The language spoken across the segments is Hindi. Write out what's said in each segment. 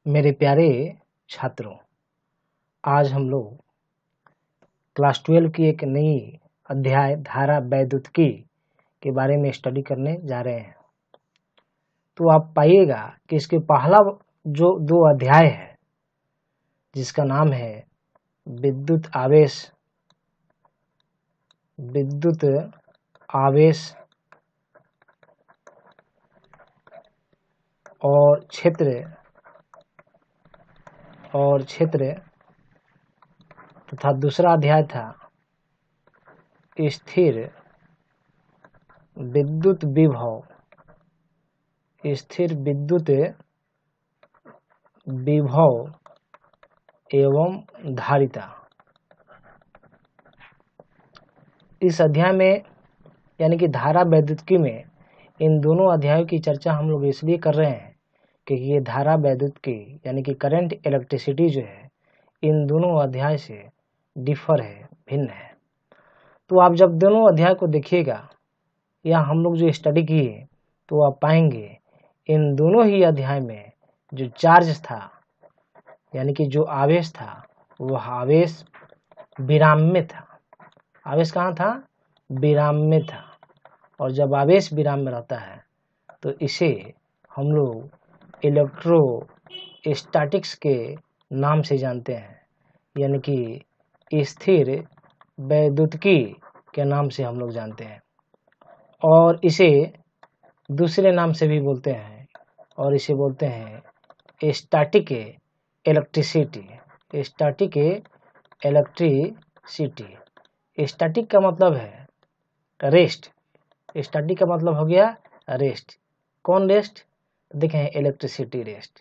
मेरे प्यारे छात्रों, आज हम लोग क्लास 12 की एक नई अध्याय धारा वैद्युतिकी के बारे में स्टडी करने जा रहे हैं। तो आप पाइएगा कि इसके पहला जो 2 अध्याय है जिसका नाम है विद्युत आवेश और क्षेत्र तथा दूसरा अध्याय था स्थिर विद्युत विभव एवं धारिता। इस अध्याय में यानी कि धारा वैद्युतिकी में इन दोनों अध्यायों की चर्चा हम लोग इसलिए कर रहे हैं क्योंकि ये धारा वैद्युतिकी यानी कि करंट इलेक्ट्रिसिटी जो है इन दोनों अध्याय से डिफर है, भिन्न है। तो आप जब दोनों अध्याय को देखिएगा या हम लोग जो स्टडी किए तो आप पाएंगे इन दोनों ही अध्याय में जो चार्ज था यानी कि जो आवेश था वह आवेश विराम में था। आवेश कहाँ था? विराम में था। और जब आवेश विराम में रहता है तो इसे हम लोग इलेक्ट्रोस्टैटिक्स के नाम से जानते हैं, यानी कि स्थिर वैद्युतिकी के नाम से हम लोग जानते हैं। और इसे दूसरे नाम से भी बोलते हैं और इसे बोलते हैं स्टैटिक इलेक्ट्रिसिटी। स्टैटिक का मतलब है रेस्ट। स्टैटिक का मतलब हो गया रेस्ट। कौन रेस्ट? देखें, इलेक्ट्रिसिटी रेस्ट।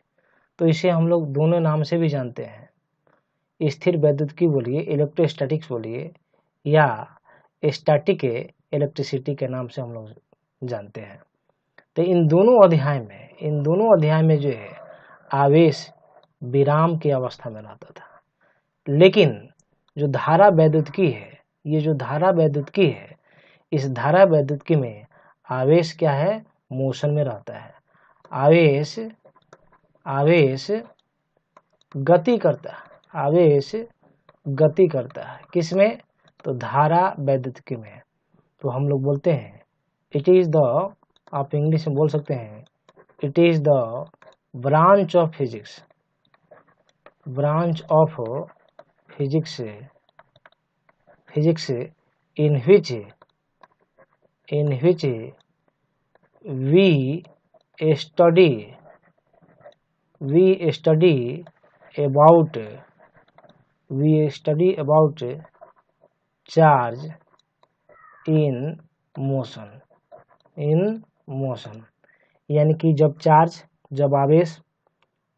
तो इसे हम लोग दोनों नाम से भी जानते हैं, स्थिर वैद्युतिकी बोलिए, इलेक्ट्रोस्टैटिक्स बोलिए, या स्टैटिक इलेक्ट्रिसिटी के नाम से हम लोग जानते हैं। तो इन दोनों अध्याय में जो है आवेश विराम की अवस्था में रहता था, लेकिन जो धारा वैद्युतिकी है, ये जो धारा वैद्युतिकी है, इस धारा वैद्युतिकी में आवेश क्या है? मोशन में रहता है। आवेश गति करता है। किसमें? तो धारा वैद्युतिकी में। तो हम लोग बोलते हैं इट इज द, आप इंग्लिश में बोल सकते हैं, it is the branch of physics in which we study about charge in motion। यानी कि जब आवेश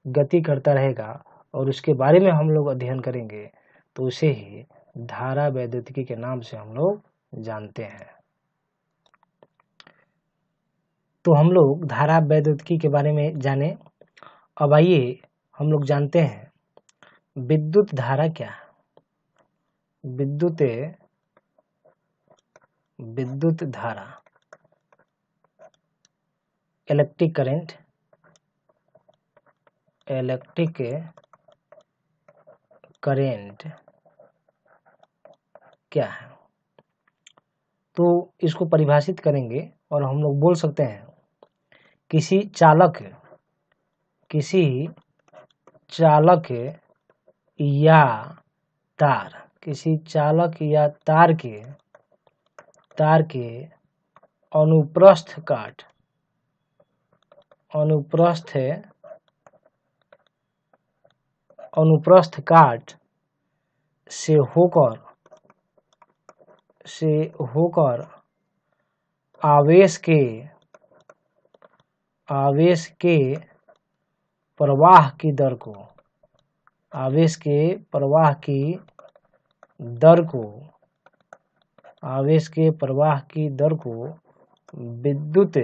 गति करता रहेगा और उसके बारे में हम लोग अध्ययन करेंगे तो उसे ही धारा वैद्युतिकी के नाम से हम लोग जानते हैं। तो हम लोग धारा वैद्युतिकी के बारे में जाने। अब आइए हम लोग जानते हैं विद्युत धारा क्या है। विद्युत धारा, इलेक्ट्रिक करेंट क्या है? तो इसको परिभाषित करेंगे और हम लोग बोल सकते हैं किसी चालक या तार के अनुप्रस्थ काट से होकर आवेश के प्रवाह की दर को विद्युत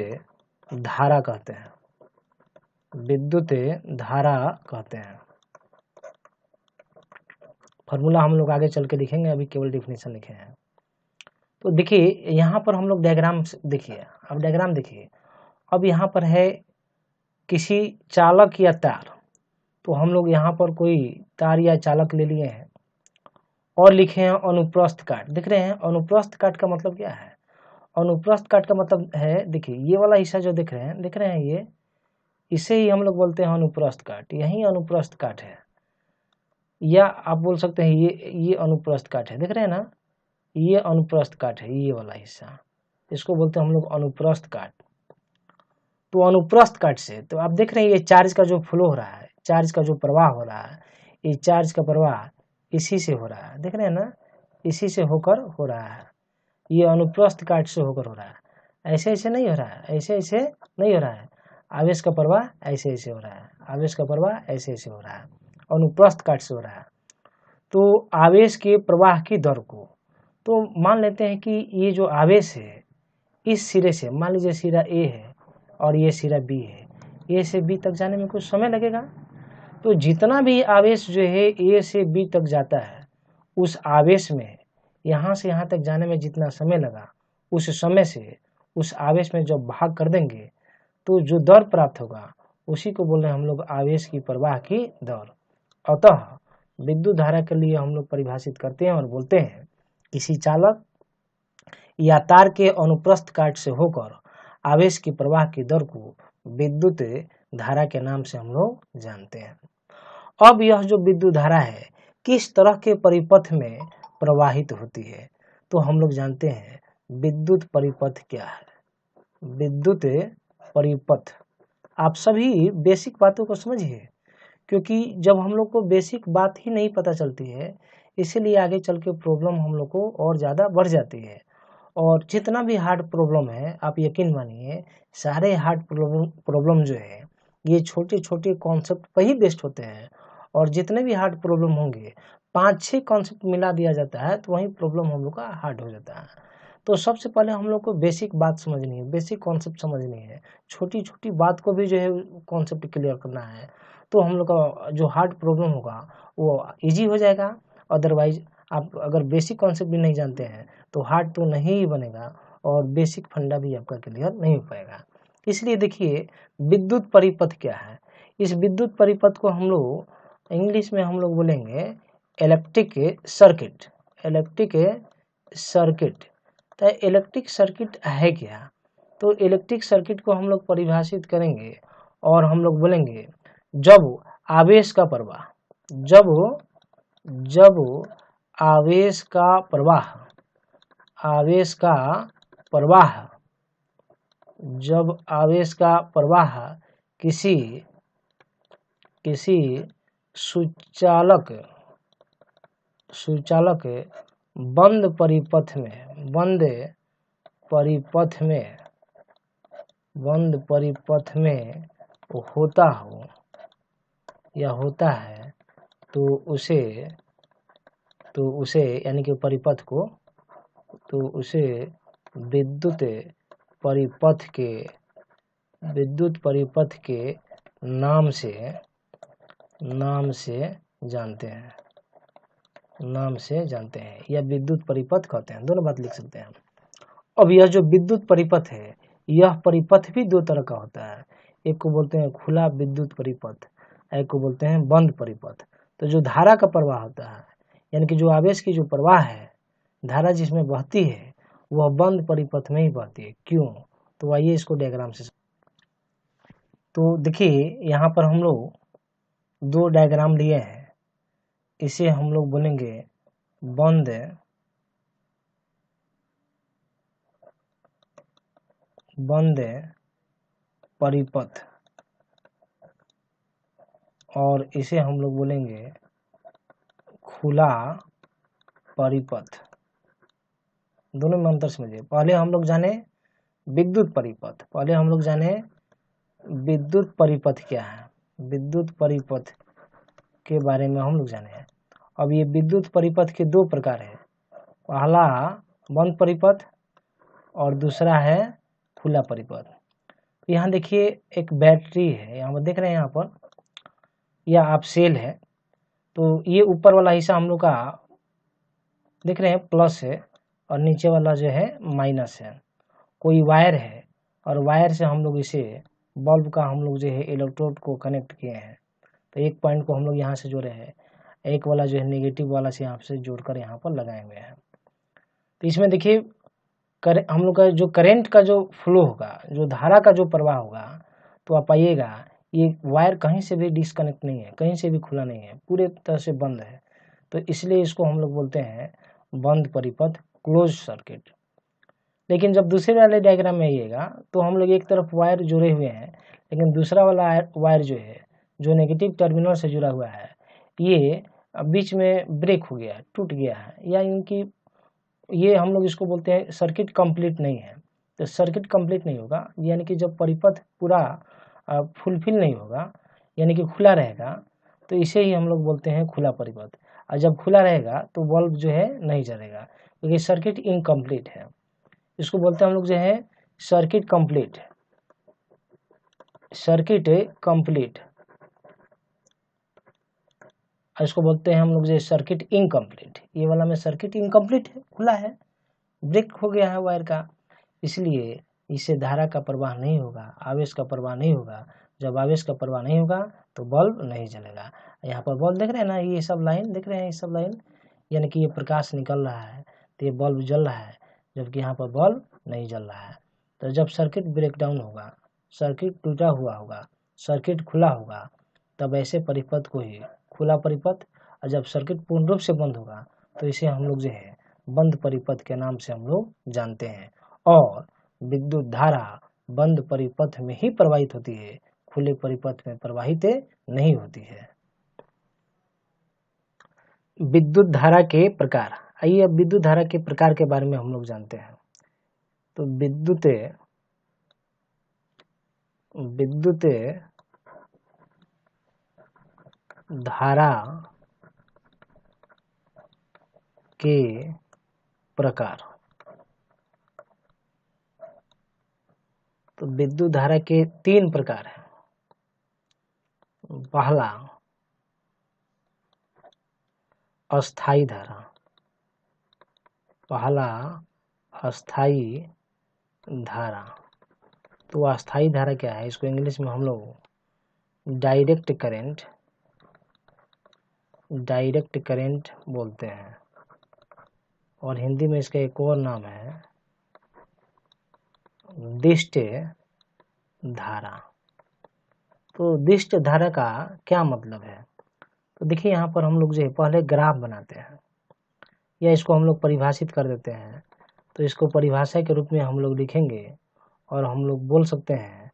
धारा कहते हैं। फॉर्मूला हम लोग आगे चल के लिखेंगे, अभी केवल डेफिनेशन लिखे हैं। तो देखिए यहाँ पर हम लोग डायग्राम देखिए। अब डायग्राम देखिए। अब यहाँ पर है किसी चालक या तार, तो हम लोग यहाँ पर कोई तार या चालक ले लिए हैं और लिखे हैं अनुप्रस्थ काट। दिख रहे हैं अनुप्रस्थ काट का मतलब क्या है? अनुप्रस्थ काट का मतलब है, देखिए ये वाला हिस्सा जो दिख रहे हैं ये, इसे ही हम लोग बोलते हैं अनुप्रस्थ काट। यही अनुप्रस्थ काट है, या आप बोल सकते हैं ये अनुप्रस्थ काट है। दिख रहे हैं ना, ये अनुप्रस्थ काट है, ये वाला हिस्सा, इसको बोलते हैं हम लोग अनुप्रस्थ काट। तो अनुप्रस्थ काट से तो आप देख रहे हैं ये चार्ज का जो फ्लो हो रहा है, चार्ज का जो प्रवाह हो रहा है, ये चार्ज का प्रवाह इसी से हो रहा है। देख रहे हैं ना, इसी से होकर हो रहा है, ये अनुप्रस्थ काट से होकर हो रहा है। ऐसे ऐसे नहीं हो रहा है, ऐसे ऐसे नहीं हो रहा है। आवेश का प्रवाह ऐसे ऐसे हो रहा है, आवेश का प्रवाह ऐसे ऐसे हो रहा है, अनुप्रस्थ काट से हो रहा है। तो आवेश के प्रवाह की दर को, तो मान लेते हैं कि ये जो आवेश है इस सिरे से, मान लीजिए सिरा ए है और ये सिरा बी है, ए से बी तक जाने में कुछ समय लगेगा। तो जितना भी आवेश जो है ए से बी तक जाता है, उस आवेश में यहाँ से यहाँ तक जाने में जितना समय लगा, उस समय से उस आवेश में जब भाग कर देंगे तो जो दर प्राप्त होगा उसी को बोल रहे हैं हम लोग आवेश की प्रवाह की दर। अतः विद्युत धारा के लिए हम लोग परिभाषित करते हैं और बोलते हैं किसी चालक या तार के अनुप्रस्थ काट से होकर आवेश की प्रवाह की दर को विद्युत धारा के नाम से हम लोग जानते हैं। अब यह जो विद्युत धारा है किस तरह के परिपथ में प्रवाहित होती है, तो हम लोग जानते हैं विद्युत परिपथ क्या है। विद्युत परिपथ, आप सभी बेसिक बातों को समझिए, क्योंकि जब हम लोग को बेसिक बात ही नहीं पता चलती है, इसीलिए आगे चल के प्रॉब्लम हम लोग को और ज़्यादा बढ़ जाती है। और जितना भी हार्ड प्रॉब्लम है, आप यकीन मानिए सारे हार्ड प्रॉब्लम जो है ये छोटे छोटे कॉन्सेप्ट पर ही बेस्ड होते हैं। और जितने भी हार्ड प्रॉब्लम होंगे 5-6 कॉन्सेप्ट मिला दिया जाता है तो वही प्रॉब्लम हम लोग का हार्ड हो जाता है। तो सबसे पहले हम लोग को बेसिक बात समझनी है, बेसिक कॉन्सेप्ट समझनी है, छोटी छोटी बात को भी जो है कॉन्सेप्ट क्लियर करना है, तो हम लोग का जो हार्ड प्रॉब्लम होगा वो इजी हो जाएगा। अदरवाइज आप अगर बेसिक कॉन्सेप्ट भी नहीं जानते हैं तो हार्ड तो नहीं ही बनेगा और बेसिक फंडा भी आपका क्लियर नहीं हो पाएगा। इसलिए देखिए विद्युत परिपथ क्या है। इस विद्युत परिपथ को हम लोग इंग्लिश में हम लोग बोलेंगे इलेक्ट्रिक सर्किट। इलेक्ट्रिक सर्किट, तो इलेक्ट्रिक सर्किट है क्या? तो इलेक्ट्रिक सर्किट को हम लोग परिभाषित करेंगे और हम लोग बोलेंगे जब आवेश का प्रवाह, जब आवेश का प्रवाह, आवेश का प्रवाह, जब आवेश का प्रवाह किसी सुचालक बंद परिपथ में होता हो या होता है तो उसे यानी कि परिपथ को, तो उसे विद्युत परिपथ के नाम से जानते हैं या विद्युत परिपथ कहते हैं। दोनों बात लिख सकते हैं। अब यह जो विद्युत परिपथ है, यह परिपथ भी दो तरह का होता है। एक को बोलते हैं खुला विद्युत परिपथ, एक को बोलते हैं बंद परिपथ। तो जो धारा का प्रवाह होता है, यानी कि जो आवेश की जो प्रवाह है, धारा जिसमें बहती है, वह बंद परिपथ में ही बहती है। क्यों? तो आइए इसको डायग्राम से। तो देखिए यहाँ पर हम लोग दो डायग्राम लिए हैं, इसे हम लोग बोलेंगे बंद परिपथ और इसे हम लोग बोलेंगे खुला परिपथ। दोनों में अंतर समझिए। पहले हम लोग जाने विद्युत परिपथ, विद्युत परिपथ क्या है, विद्युत परिपथ के बारे में हम लोग जाने। अब ये विद्युत परिपथ के दो प्रकार है, पहला बंद परिपथ और दूसरा है खुला परिपथ। यहाँ देखिए एक बैटरी है, यहाँ पर देख रहे हैं, यहाँ पर यह आप सेल है। तो ये ऊपर वाला हिस्सा हम लोग का देख रहे हैं प्लस है और नीचे वाला जो है माइनस है। कोई वायर है और वायर से हम लोग इसे बल्ब का हम लोग जो है इलेक्ट्रोड को कनेक्ट किए हैं। तो एक पॉइंट को हम लोग यहाँ से जोड़े हैं, एक वाला जो है नेगेटिव वाला से यहाँ से जोड़कर यहाँ पर लगाए हुए हैं। तो इसमें देखिए हम लोग का जो करंट का जो फ्लो होगा, जो धारा का जो प्रवाह होगा, तो आप पाइएगा ये वायर कहीं से भी डिस्कनेक्ट नहीं है, कहीं से भी खुला नहीं है, पूरे तरह से बंद है। तो इसलिए इसको हम लोग बोलते हैं बंद परिपथ, क्लोज सर्किट। लेकिन जब दूसरे वाले डायग्राम में आइएगा तो हम लोग एक तरफ वायर जुड़े हुए हैं, लेकिन दूसरा वाला वायर जो है, जो नेगेटिव टर्मिनल से जुड़ा हुआ है, ये बीच में ब्रेक हो गया, टूट गया है, या इनकी ये हम लोग इसको बोलते हैं सर्किट कंप्लीट नहीं है। तो सर्किट कंप्लीट नहीं होगा यानी कि जब परिपथ पूरा फुलफिल नहीं होगा, यानी कि खुला रहेगा, तो इसे ही हम लोग बोलते हैं खुला परिपथ। और जब खुला रहेगा तो बल्ब जो है नहीं जलेगा, क्योंकि सर्किट इनकम्प्लीट है। इसको बोलते हैं हम लोग जो है सर्किट कंप्लीट, सर्किट कंप्लीट। इसको बोलते हैं हम लोग जो सर्किट इनकम्प्लीट। ये वाला में सर्किट इनकम्प्लीट है, खुला है, ब्रेक हो गया है वायर का, इसलिए इससे धारा का प्रवाह नहीं होगा, आवेश का प्रवाह नहीं होगा। जब आवेश का प्रवाह नहीं होगा तो बल्ब नहीं जलेगा। यहाँ पर बल्ब देख रहे हैं ना, ये सब लाइन देख रहे हैं, ये सब लाइन, यानी कि ये प्रकाश निकल रहा है तो ये बल्ब जल रहा है, जबकि यहाँ पर बल्ब नहीं जल रहा है। तो जब सर्किट ब्रेकडाउन होगा, सर्किट टूटा हुआ होगा, सर्किट खुला होगा, तब ऐसे परिपथ को ही खुला परिपथ, और जब सर्किट पूर्ण रूप से बंद होगा तो इसे हम लोग जो है बंद परिपथ के नाम से हम लोग जानते हैं। और विद्युत धारा बंद परिपथ में ही प्रवाहित होती है, खुले परिपथ में प्रवाहित नहीं होती है। विद्युत धारा के प्रकार। आइए अब विद्युत धारा के प्रकार के बारे में हम लोग जानते हैं। तो विद्युत धारा के प्रकार। तो विद्युत धारा के 3 प्रकार हैं। पहला अस्थाई धारा, पहला अस्थाई धारा। तो अस्थाई धारा क्या है, इसको इंग्लिश में हम लोग डायरेक्ट करंट बोलते हैं, और हिंदी में इसका एक और नाम है दिष्ट धारा। तो दिष्ट धारा का क्या मतलब है, तो देखिए यहाँ पर हम लोग जो है पहले ग्राफ बनाते हैं, या इसको हम लोग परिभाषित कर देते हैं। तो इसको परिभाषा के रूप में हम लोग लिखेंगे और हम लोग बोल सकते हैं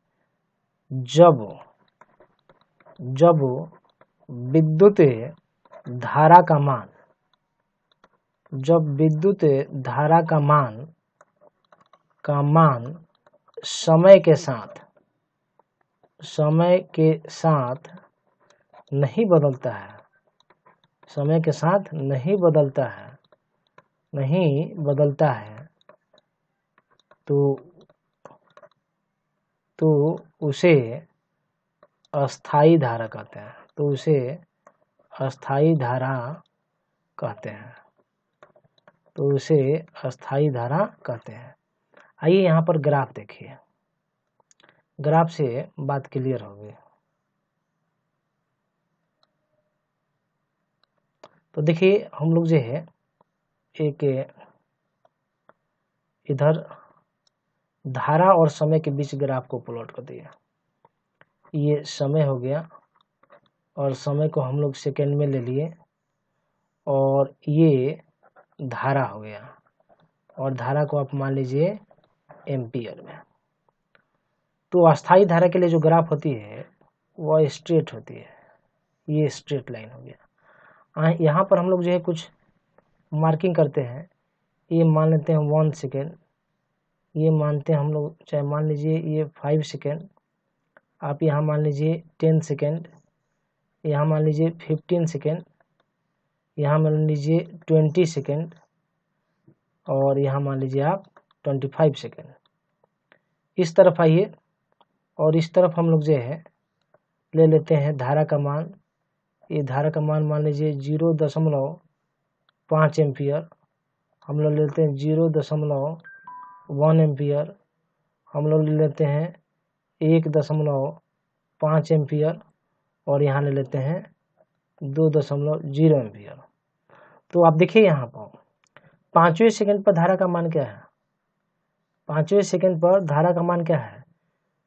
जब विद्युत धारा का मान, जब विद्युत धारा का मान समय के साथ नहीं बदलता है, समय के साथ नहीं बदलता है, तो उसे अस्थाई धारा कहते हैं। तो उसे अस्थाई धारा कहते हैं। तो उसे अस्थाई धारा कहते हैं। आइए यहाँ पर ग्राफ देखिए, ग्राफ से बात क्लियर होगी। तो देखिए हम लोग जो है एक इधर धारा और समय के बीच ग्राफ को प्लॉट कर दिया। ये समय हो गया और समय को हम लोग सेकेंड में ले लिए, और ये धारा हो गया, और धारा को आप मान लीजिए एम्पियर में। तो अस्थाई धारा के लिए जो ग्राफ होती है वह स्ट्रेट होती है, ये स्ट्रेट लाइन हो गया। यहाँ पर हम लोग जो है कुछ मार्किंग करते हैं, ये मान लेते हैं 1 सेकेंड, ये मानते हैं हम लोग, चाहे मान लीजिए ये 5 सेकेंड, आप यहाँ मान लीजिए 10 सेकेंड, यहाँ मान लीजिए 15 सेकेंड, यहाँ मान लीजिए 20 सेकेंड, और यहाँ मान लीजिए आप 25 सेकेंड। इस तरफ आइए, और इस तरफ हम लोग जो है ले लेते हैं धारा का मान। ये धारा का मान मान लीजिए 0.5 एम्पियर, हम लोग लेते हैं 0.1 एम्पियर, हम लोग ले लेते हैं 1.5 एम्पियर, और यहाँ ले लेते हैं 2.0 एम्पियर। तो आप देखिए यहाँ पर 5वें सेकंड पर धारा का मान क्या है, 5वें सेकंड पर धारा का मान क्या है।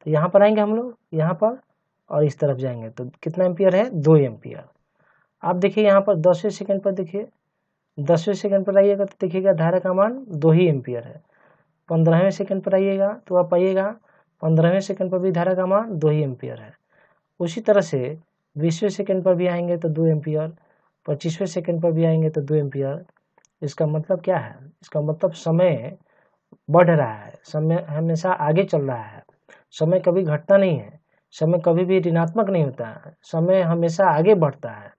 तो यहाँ पर आएंगे हम लोग, यहाँ पर और इस तरफ जाएंगे तो कितना एम्पियर है, 2 एम्पियर। आप देखिए यहाँ पर 10वें सेकंड पर, देखिए 10वें सेकंड पर आइएगा तो देखिएगा धारा का मान 2 ही एम्पियर है। 15वें सेकंड पर आइएगा तो आप पाइएगा 15वें सेकंड पर भी धारा का मान 2 ही एम्पियर है। उसी तरह से 20वें सेकंड पर भी आएंगे तो 2 एम्पियर, 25वें सेकंड पर भी आएंगे तो 2 एम्पियर। इसका मतलब क्या है, इसका मतलब समय बढ़ रहा है, समय हमेशा आगे चल रहा है, समय कभी घटता नहीं है, समय कभी भी ऋणात्मक नहीं होता है, समय हमेशा आगे बढ़ता है।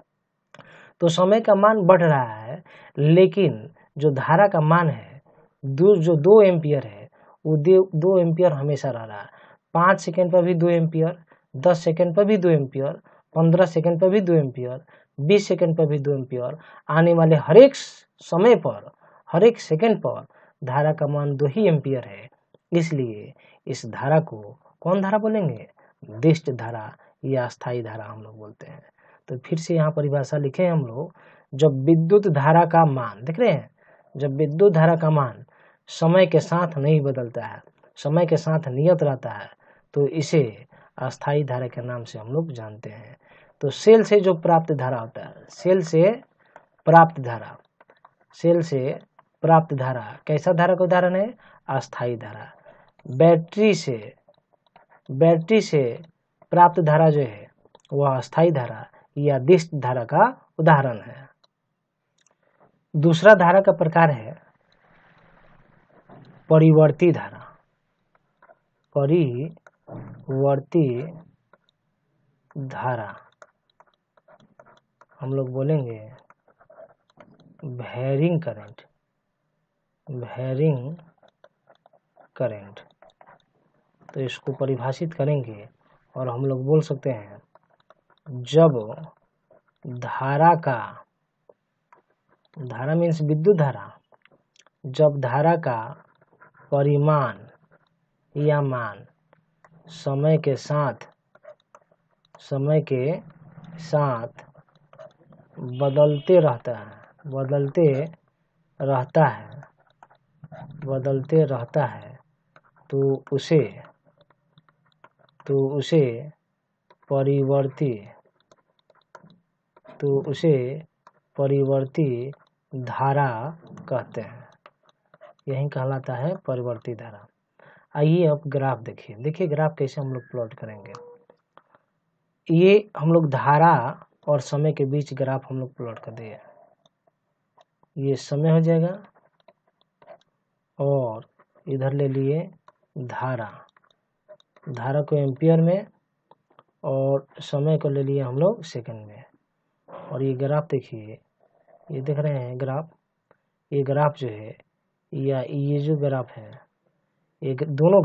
तो समय का मान बढ़ रहा है, लेकिन जो धारा का मान है जो 2 एम्पियर है वो 2 एम्पियर हमेशा रह रहा है। 5 सेकंड पर भी 2 एम्पियर, 10 सेकंड पर भी 2 एम्पियर, 15 सेकंड पर भी 2 एम्पियर, 20 सेकंड पर भी 2 एम्पियर। आने वाले हर एक समय पर, हर एक सेकंड पर धारा का मान 2 ही एम्पियर है। इसलिए इस धारा को कौन धारा बोलेंगे, दिष्ट धारा या अस्थायी धारा हम लोग बोलते हैं। तो फिर से यहाँ परिभाषा लिखे हम लोग, जब विद्युत धारा का मान, देख रहे हैं, जब विद्युत धारा का मान समय के साथ नहीं बदलता है, समय के साथ नियत रहता है, तो इसे अस्थायी धारा के नाम से हम लोग जानते हैं। तो सेल से जो प्राप्त धारा होता है, सेल से प्राप्त धारा, सेल से प्राप्त धारा कैसा धारा का उदाहरण है, अस्थायी धारा। बैटरी से प्राप्त धारा जो है वह अस्थायी धारा या दिष्ट धारा का उदाहरण है। दूसरा धारा का प्रकार है परिवर्ती धारा। परिवर्ती धारा हम लोग बोलेंगे वेरिंग करंट, वेरिंग करंट। तो इसको परिभाषित करेंगे और हम लोग बोल सकते हैं, जब धारा का, धारा मीन्स विद्युत धारा, जब धारा का परिमाण या मान समय के साथ बदलते रहता है, तो उसे परिवर्ती धारा कहते हैं। यही कहलाता है परिवर्ती धारा। आइए अब ग्राफ देखिए ग्राफ कैसे हम लोग प्लॉट करेंगे। ये हम लोग धारा और समय के बीच ग्राफ हम लोग प्लॉट कर दिए। ये समय हो जाएगा और इधर ले लिए धारा को एम्पियर में और समय को ले लिए हम लोग सेकंड में। और ये ग्राफ देखिए, ये देख रहे हैं ग्राफ, ये ग्राफ जो है या ये जो ग्राफ है, ये दोनों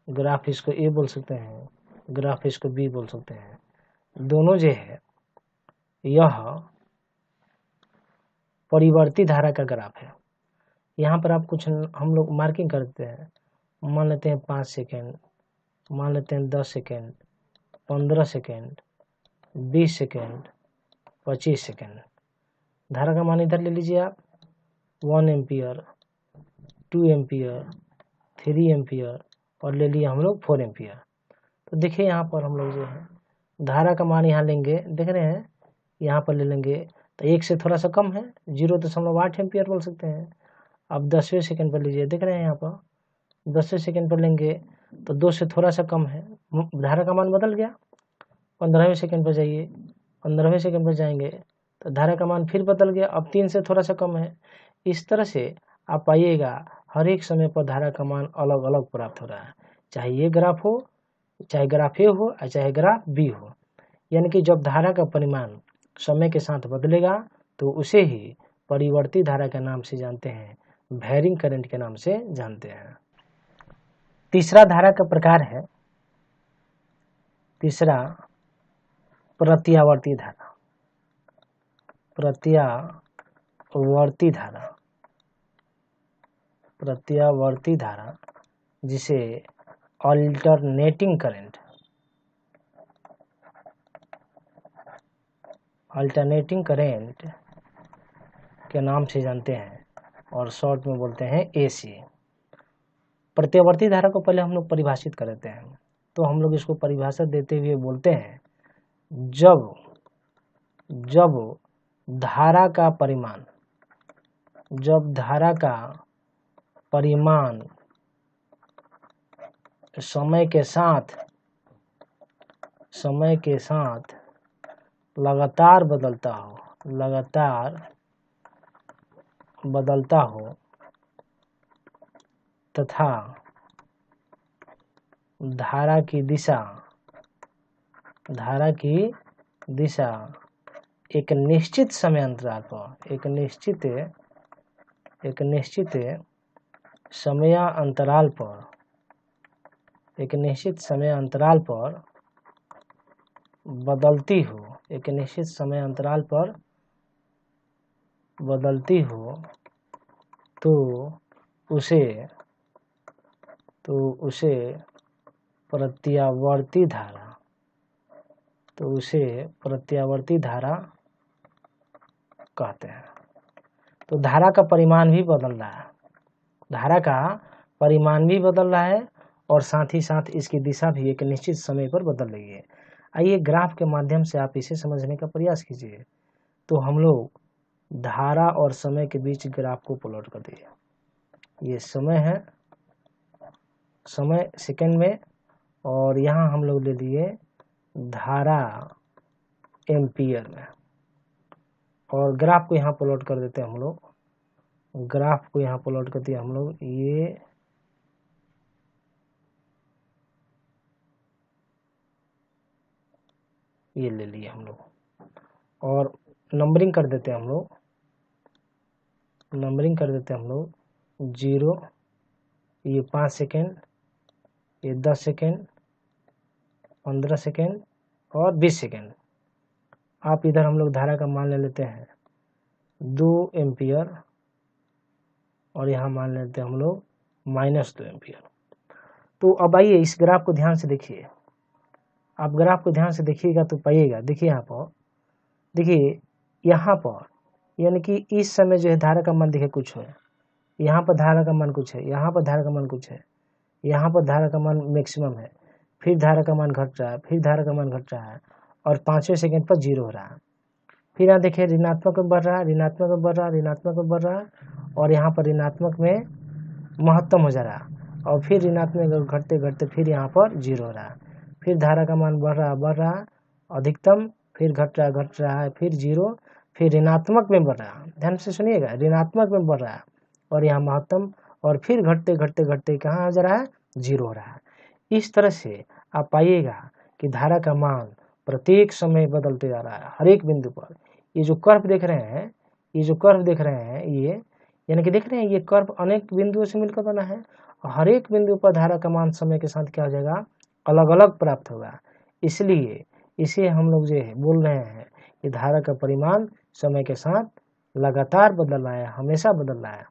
ग्राफ इसको ए बोल सकते हैं, ग्राफ इसको बी बोल सकते हैं। दोनों जो है यह परिवर्ती धारा का ग्राफ है। यहाँ पर आप कुछ हम लोग मार्किंग करते हैं, मान लेते हैं 5 सेकेंड, मान लेते हैं 10 सेकेंड, 15 सेकेंड, 20 सेकेंड, 25 सेकेंड। धारा का मान इधर ले लीजिए आप, 1 एम्पियर, 2 एम्पियर, 3 एम्पियर और ले लिए हम लोग 4 एम्पियर। तो देखिए यहाँ पर हम लोग जो है धारा का मान यहाँ लेंगे, देख रहे हैं, यहाँ पर ले लेंगे तो 1 से थोड़ा सा कम है, 0.8 एम्पियर बोल सकते हैं। अब 10वें सेकंड पर लीजिए, देख रहे हैं यहाँ पर 10वें सेकंड पर लेंगे तो 2 से थोड़ा सा कम है, धारा का मान बदल गया। 15वें सेकंड पर जाइए, 15वें सेकंड पर जाएंगे तो धारा का मान फिर बदल गया, अब 3 से थोड़ा सा कम है। इस तरह से आप पाइएगा हर एक समय पर धारा का मान अलग अलग प्राप्त हो रहा है, चाहे ये ग्राफ हो, चाहे ग्राफ ए हो, चाहे ग्राफ बी हो। यानी कि जब धारा का परिमाण समय के साथ बदलेगा तो उसे ही परिवर्ती धारा के नाम से जानते हैं, वेरिंग करंट के नाम से जानते हैं। तीसरा धारा का प्रकार है, तीसरा प्रत्यावर्ती धारा। प्रत्यावर्ती धारा जिसे अल्टरनेटिंग करंट अल्टरनेटिंग करेंट के नाम से जानते हैं और शॉर्ट में बोलते हैं AC। प्रत्यावर्ती धारा को पहले हम लोग परिभाषित कर देते हैं। तो हम लोग इसको परिभाषा देते हुए बोलते हैं जब धारा का परिमाण समय के साथ लगातार बदलता हो तथा धारा की दिशा एक निश्चित समय अंतराल पर बदलती हो तो उसे प्रत्यावर्ती धारा कहते हैं। तो धारा का परिमाण भी बदल रहा है और साथ ही साथ इसकी दिशा भी एक निश्चित समय पर बदल रही है। आइए ग्राफ के माध्यम से आप इसे समझने का प्रयास कीजिए। तो हम लोग धारा और समय के बीच ग्राफ को प्लॉट कर दिए। ये समय है, समय सेकंड में, और यहाँ हम लोग ले लिए धारा एम्पियर में, और ग्राफ को यहाँ प्लॉट कर देते हैं हम लोग। ग्राफ को यहाँ प्लॉट कर दिया हम लोग। ये ले लिए हम लोग और नंबरिंग कर देते हैं हम लोग। 0, ये 5 सेकेंड, ये 10 सेकेंड, 15 सेकेंड और 20 सेकेंड। आप इधर हम लोग धारा का मान ले लेते हैं 2 एम्पियर और यहाँ मान लेते हैं हम लोग -2 एम्पियर। तो अब आइए इस ग्राफ को ध्यान से देखिए। आप ग्राफ को ध्यान से देखिएगा तो पाइएगा। देखिए यहाँ पर, यहाँ पर यानी कि इस समय जो है धारा का मान देखिए कुछ है, यहाँ पर धारा का मान कुछ है, यहाँ पर धारा का मान कुछ है, यहाँ पर धारा का मान मैक्सिमम है, फिर धारा का मान घट रहा है, फिर धारा का मान घट रहा है और 5वें सेकंड पर 0 हो रहा है। फिर यहाँ देखिए ऋणात्मक में बढ़ रहा है, ऋणात्मक में बढ़ रहा है और यहाँ पर ऋणात्मक में महत्तम हो जा रहा है और फिर ऋणात्मक घटते घटते फिर यहाँ पर 0 हो रहा है। फिर धारा का मान बढ़ रहा है अधिकतम, फिर घट रहा है, फिर 0, फिर ऋणात्मक में बढ़ रहा है। ध्यान से सुनिएगा, ऋणात्मक में बढ़ रहा है और यहाँ महत्तम, और फिर घटते घटते कहाँ आ जा रहा है, 0 हो रहा है। इस तरह से आप पाइएगा कि धारा का मान प्रत्येक समय बदलते जा रहा है हर एक बिंदु पर। ये जो कर्व देख रहे हैं, ये यानी कि देख रहे हैं, ये कर्व अनेक बिंदुओं से मिलकर बना है और हर एक बिंदु पर धारा का मान समय के साथ क्या हो जाएगा, अलग अलग प्राप्त होगा। इसलिए इसे हम लोग जो है बोल रहे हैं कि धारा का परिमाण समय के साथ लगातार बदल रहा है, हमेशा बदल रहा है।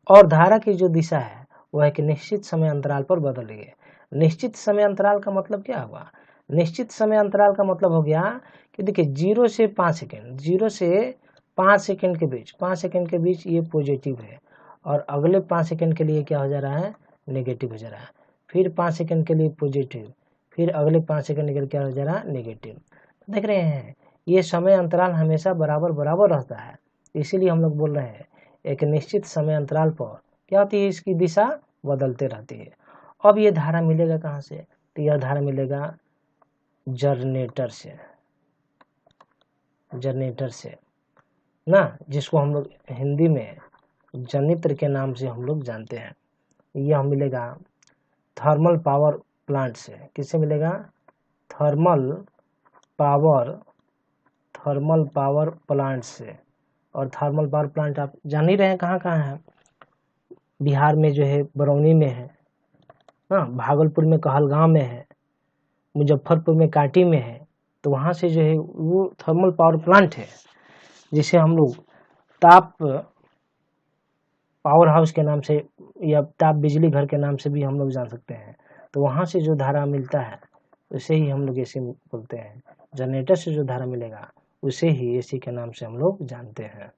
और धारा की जो दिशा है वह एक निश्चित समय अंतराल पर बदल रही है। निश्चित समय अंतराल का मतलब क्या हुआ? निश्चित समय अंतराल का मतलब हो गया कि देखिए 0 से 5 सेकेंड, 0 से 5 सेकेंड के बीच, 5 सेकेंड के बीच ये पॉजिटिव है और अगले 5 सेकेंड के लिए क्या हो जा रहा है, नेगेटिव हो जा रहा है। फिर 5 सेकेंड के लिए पॉजिटिव, फिर अगले 5 सेकेंड के लिए क्या हो जा रहा है, नेगेटिव। देख रहे हैं ये समय अंतराल हमेशा बराबर रहता है। इसीलिए हम लोग बोल रहे हैं एक निश्चित समय अंतराल पर क्या होती है, इसकी दिशा बदलते रहती है। अब ये धारा मिलेगा कहाँ से? तो यह धारा मिलेगा जनरेटर से ना, जिसको हम लोग हिंदी में जनित्र के नाम से हम लोग जानते हैं। यह मिलेगा थर्मल पावर प्लांट से। किससे मिलेगा? थर्मल पावर प्लांट से। और थर्मल पावर प्लांट आप जान ही रहे हैं कहाँ है। बिहार में जो है बरौनी में है, हाँ, भागलपुर में कहलगांव में है, मुजफ्फरपुर में कांटी में है। तो वहाँ से जो है वो थर्मल पावर प्लांट है, जिसे हम लोग ताप पावर हाउस के नाम से या ताप बिजली घर के नाम से भी हम लोग जान सकते हैं। तो वहाँ से जो धारा मिलता है उसे ही हम लोग ऐसे बोलते हैं। जनरेटर से जो धारा मिलेगा उसे ही एसी के नाम से हम लोग जानते हैं।